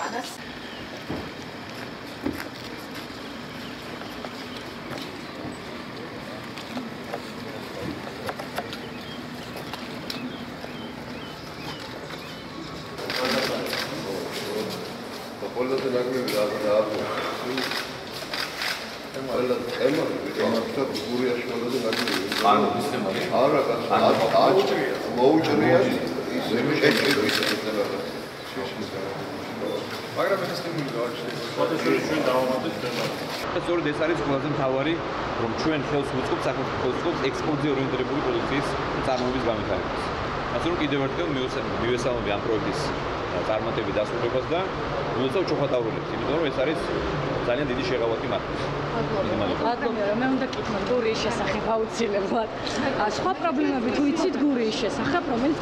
ქვეყანას. ყველაზე ნაკლები დააწყო. ემოცა გურიაში ყველაზე ნაკლები. ანუ ის თემაა. არა, მოუჭრია ის შეჭრება. მაგრამ ეს სტიმული გააჩნია. ფოტოშოპში ჩვენ დავამატეთ თემა. სწორედ ეს არის ყველაზე მთავარი, რომ ჩვენ ხელს ვუწყობთ სახელმწიფოს ექსპორტზე ორიენტირებული პროდუქციის წარმოების განვითარებას. ასე რომ კიდევ ერთხელ მივესალმები ამ პროექტის წარმატების დასრულებას და მოდესავ ჩოხატაურებს, იმიტომ რომ ეს არის ძალიან დიდი შეღავათი მათთვის. ბატონო, მე უნდა გითხრათ გურიის შესახებ აუცილებლად. სხვა პრობლემები თუ იცით გურიის შესახებ, რომელიც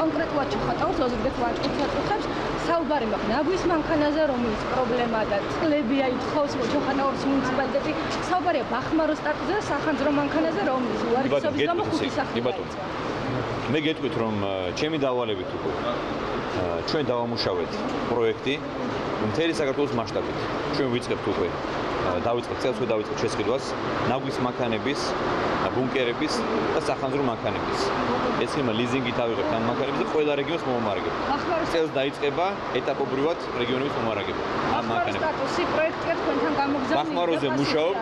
კონკრეტულად ჩოხატაურს ოზრდეთ ვაკუთრებს, საუბარი მაქვს ნაგვის მანქანაზე, რომელიც პრობლემა და წლებია ითხოვს ჩოხატაურის მუნიციპალიტეტი. საუბარია ბახმაროს სტარტზე და სახანძრო მანქანაზე, რომელიც უარისობის გამო 5 სახლი დაიწყო. მე გეტყვით რომ ჩემი დავალებით უკვე ჩვენ დავამუშავეთ პროექტი მთელი საქართველოს მასშტაბით. ჩვენ ვიწყებთ უკვე დავიწყებთ წელს უკვე დავიწყებთ შესყიდვას ნაგვის მანქანების, ბუნკერების და სახანძრო მანქანების. ეს ხიმა ლიზინგით ავიღებთ ამ მანქანებს და ყველა რეგიონს მომარაგებთ. წელს დაიწყება ეტაპობრივად რეგიონების მომარაგება ამ მანქანებს. სტატუსი პროექტია თქვენთან გამოგზავნილი. ბახმაროზე მუშაობთ,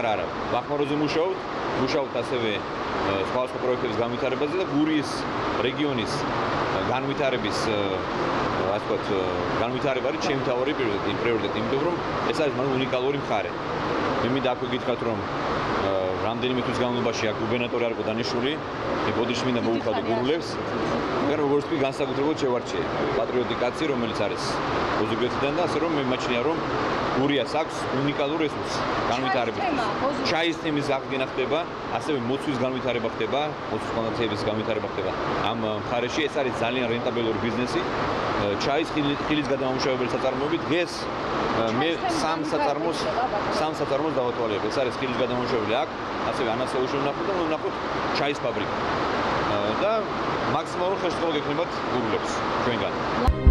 არა. ბახმაროზე მუშაობთ ასევე სხვადასხვა პროექტების განვითარებაზე და გურიის რეგიონის განვითარების ასე ვთქვათ, განვითარება არის ჩემი მთავარი პრიორიტეტი, იმიტომ რომ ეს არის მაგრამ უნიკალური მხარე. მე მინდა აქვე გითხრათ, რომ რამდენიმე თვის განმავლობაში აქ გუბერნატორი არკო დანიშნული, მე ბოდიში მინდა მოუხადო გურულებს. მაგრამ როგორც ვთქვი, განსაკუთრებულად შევარჩიე პატრიოტი კაცი, რომელიც არის ოზურგეთიდან და ასე რომ მე მაჩნია, რომ გურიას აქვს უნიკალური რესურსი განვითარების. ჩაის თემის აღდგენა ხდება, ასევე მოცვის განვითარება ხდება, მოცვის პლანტაციების განვითარება ხდება. ამ მხარეში ეს არის ძალიან რენტაბელური ბიზნესი. ჩაის ხილის გადამამუშავებელი საწარმოები დღეს მე სამ საწარმოს დავათვალიერებ. ეს არის ხილის გადამამუშავებელი აქ, ასევე ანასეულში ვნახოთ და ვნახოთ ჩაის ფაბრიკა. და მაქსიმალურ ხელშეწყობა გექნებათ გურულებს ჩვენგან.